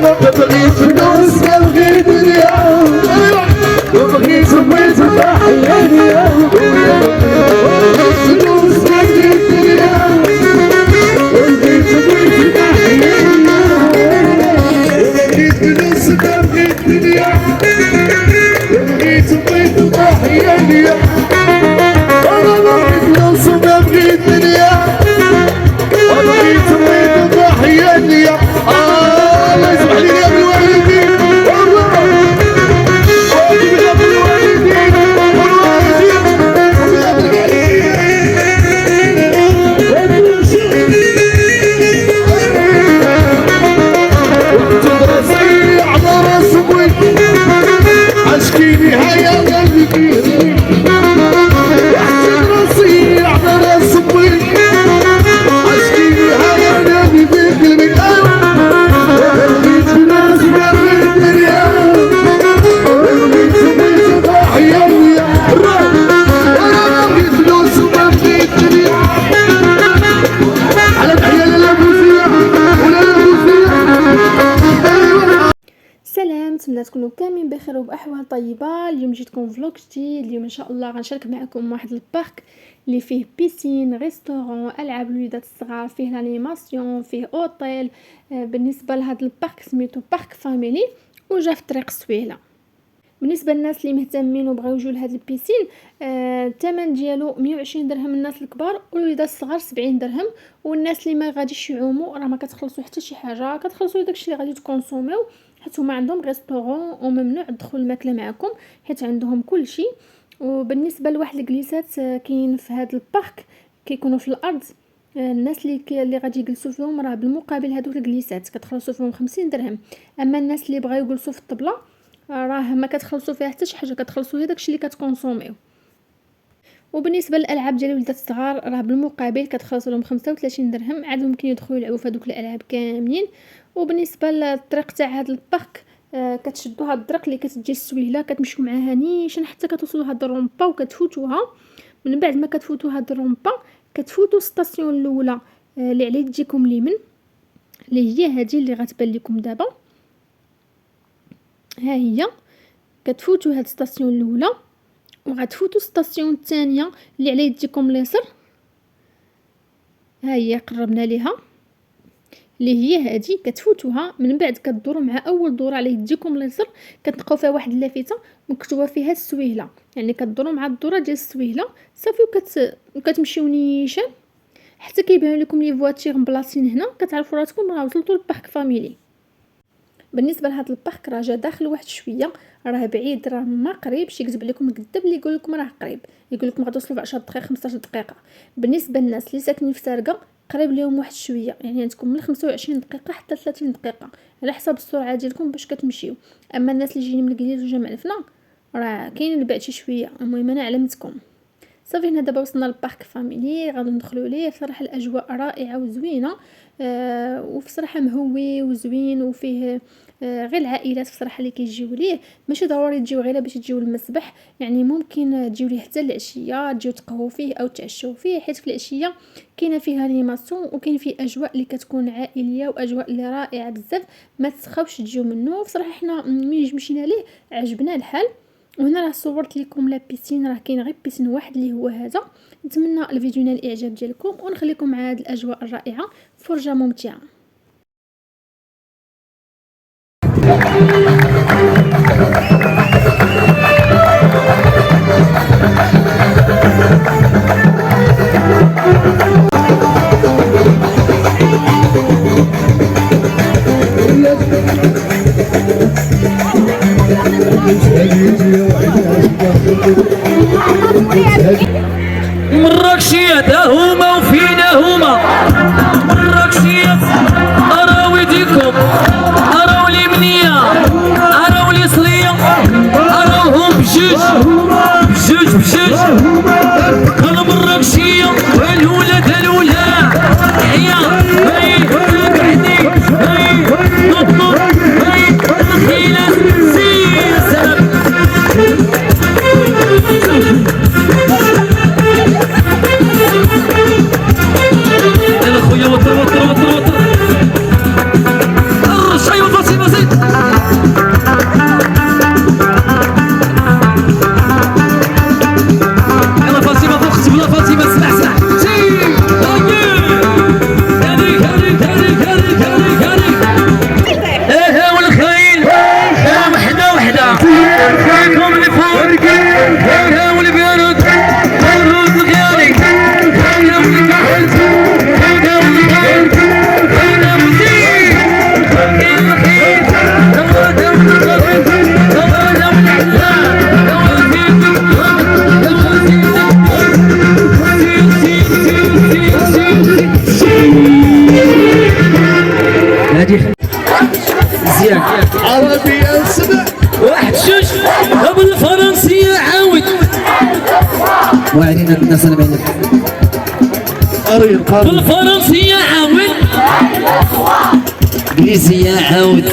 ما بغيت فلوس ما بغيت دنيا ما بغيت بغيت تحيا ليا بغيت فلوس ما بغيت دنيا ما بغيت بغيت تحيا ليا بغيت فلوس ما بغيت دنيا ما بغيت بغيت تحيا ليا انا بغيت فلوس ما بغيت دنيا ما بغيت بغيت تحيا ليا الله يسمح لي يا الوالدين والله واجب يا الوالدين والواجب تدرسي على راس ابوي عشكيني هيا قلبي تدرسي على راس ابوي عشكيني هيا قلبي قلبي سلام، نتمنى تكونوا كاملين بخير وباحوال طيبه. اليوم جيتكم فلوق جديد. اليوم ان شاء الله غنشارك معكم واحد البارك اللي فيه بيسين، ريستورون، العاب الوليدات الصغار، فيه الانيماسيون، فيه اوتيل. بالنسبه لهذا البارك سميتو بارك فاميلي وجا في طريق سويله. بالنسبه للناس اللي مهتمين وبغاو يجوا لهذا البيسين، الثمن ديالو 120 درهم الناس الكبار، والوليدات الصغار 70 درهم. والناس اللي ما غاديش يعوموا راه ما كتخلصوا حتى شي حاجه، كتخلصوا داكشي اللي غادي تكونسوميو، حيت هما عندهم ريستورون وممنوع دخول الماكله معكم حيت عندهم كل شيء. وبالنسبه لواحد الجليسات كاين في هذا البارك كيكونوا في الارض. الناس اللي غادي يجلسوا فيهم راه بالمقابل هذوك الجليسات كتخلصوا فيهم 50 درهم. اما الناس اللي بغاو يجلسوا في الطبله راه ما كتخلصوا فيها حتى شي حاجه، كتخلصوا غير داكشي اللي كتكونسوميو. وبالنسبه للالعاب ديال الوليدات الصغار راه بالمقابل كتخلصوا لهم 35 درهم، عاد ممكن يدخلوا يلعبوا في هذوك الالعاب كاملين. وبالنسبه للطريق تاع هذا البارك، كتشدوا هاد الطريق اللي كتجي السويله، كتمشيو معاها نيشان حتى كتوصلوا هاد الرومبا وكتفوتوها. من بعد ما كتفوتوا هاد الرومبا كتفوتوا الستاسيون الاولى اللي على يديكم اليمين، اللي هي هذه اللي غتبان لكم دابا. ها هي كتفوتوا هاد الستاسيون الاولى وغتفوتوا الستاسيون الثانيه اللي على يديكم اليسار. ها هي قربنا ليها، اللي هي هذه كتفوتوها. من بعد كدوروا مع اول دوره على يديكم اليسار، كتلقاو فيها واحد اللافته مكتوبه فيها السويله، يعني كدوروا مع الدوره ديال السويله صافي. وكتمشيو نيشان حتى كيبان لكم لي فواتير مبلاصين هنا، كتعرفوا راسكم راه وصلتوا للبارك فاميلي. بالنسبه لهذا البارك راه جا داخل واحد شويه، راه بعيد، راه ما قريبش يكذب عليكم الكذاب اللي يقول لكم راه قريب، يقول لكم غتوصلوا في 10 دقائق 15 دقيقه. بالنسبه للناس اللي ساكنين في سارقه قريب لهم واحد شويه، يعني عندكم من 25 دقيقه حتى 30 دقيقه على حسب السرعه ديالكم باش كتمشيو. اما الناس اللي جايين من الكليز وجمع الفنا راه كاين البعد شي شويه. المهم انا علمتكم صافي. هنا دابا وصلنا للبارك فاميلي، غادي ندخلوا ليه. بصراحه الاجواء رائعه وزوينه، وفي صراحه مهوي وزوين، وفيه غير العائلات بصراحه اللي كيجيو ليه. ماشي ضروري تجيو غير باش تجيو للمسبح، يعني ممكن تجيو ليه حتى العشيه، تجيو تقهووا فيه او تعشوا فيه، حيت في العشيه كاينه فيها انيماسيون وكاين فيه اجواء اللي كتكون عائليه واجواء اللي رائعه بزاف، ما تسخاوش تجيو منه. بصراحه حنا ملي مشينا ليه عجبنا الحال. وهنا راه صورت لكم لا بيسين، راه كاين غير بيسين واحد اللي هو هذا. نتمنى الفيديو ينال الاعجاب ديالكم، ونخليكم مع هذه الاجواء الرائعه، فرجه ممتعه. مراكشية هما وفينا هما، مراكشية أراو يديكم، أراو اليمنية، أراو اليسرية، أراوهم بجوج بجوج بجوج. أنا مراكشية الأولى تا الأولى، هي هاي بعدي هاي نطلب هاي الخيلة سير سلام. يلا خويا وطر وطر وطر وطر الرش. ايوا بسيط بسيط واعرين الناس المعنى قريب قريب بالفرنسية عاود انجليزية عاود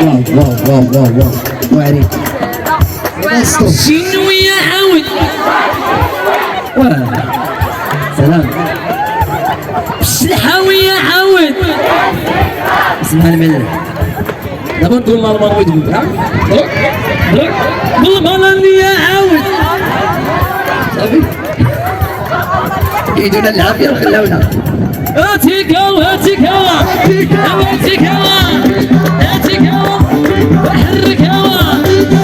واو واو واو واو واو واعرين شنوية عاود واه سلام بالشلحاوية عاود اسمها الملة دابا نقول الله المروي تقول ها بالبلانية عاود صافي يجونا العافية وخلاونا هاتيك هوا هاتيك هوا هاتيك هوا هاتيك هوا وحرك هوا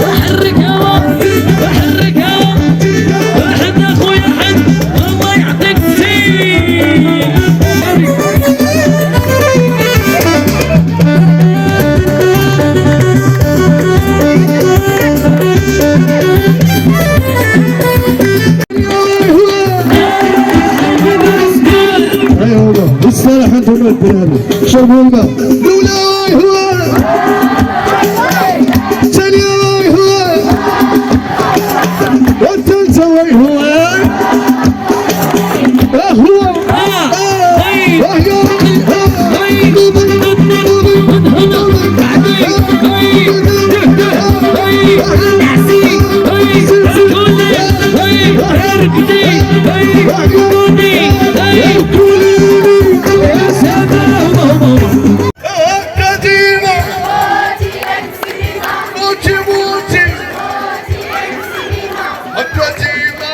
وحرك هوا وحرك هوا واحد اخويا حد الله يعطيك السين ايوه بالصالح انتم الدراري شربوا الماء الاولى هو الثانية هو والثالثة هو هو قديمة موتي موتي القديمة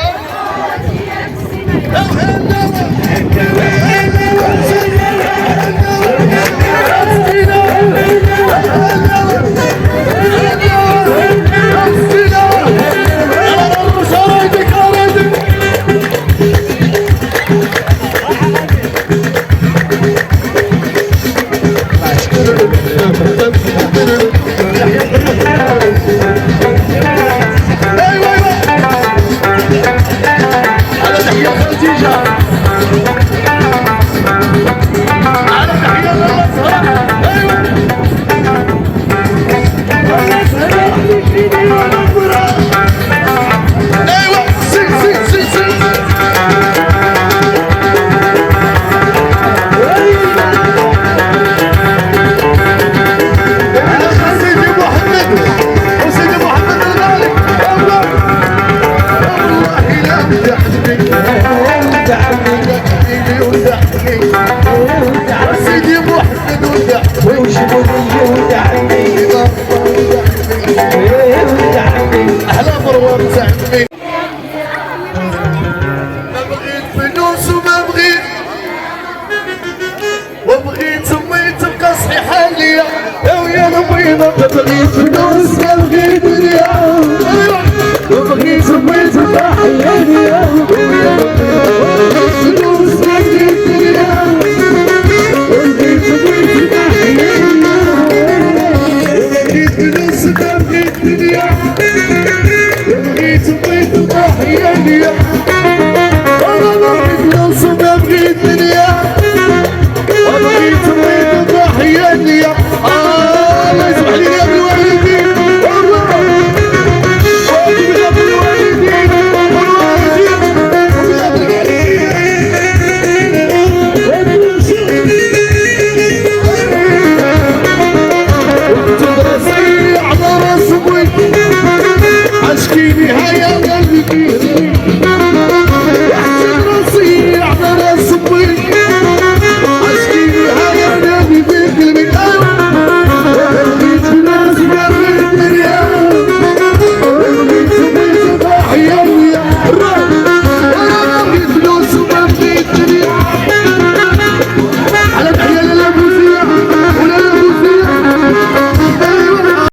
سيدي محمد احلى مروان زعمي ما بغيت فلوس وما بغيت وبغيت امي تبقى صحيحه ليا ويا البيضه ما بغيت فلوس ما بغيت دنيا وبغيت امي تبقى حيه ليا ويا فلوس ما بغيت دنيا وبغيت امي تبقى حيه ليا وبغيت فلوس ما بغيت دنيا وبغيت امي تبقى حيه ليا انا بغيت فلوس وما بغيت دنيا وبغيت امي تبقى حيه ليا الله يسمح لي يا الوالدين والله يا الوالدين والوالدين تدرسي على راس ابوي عشكيني هيا قلبي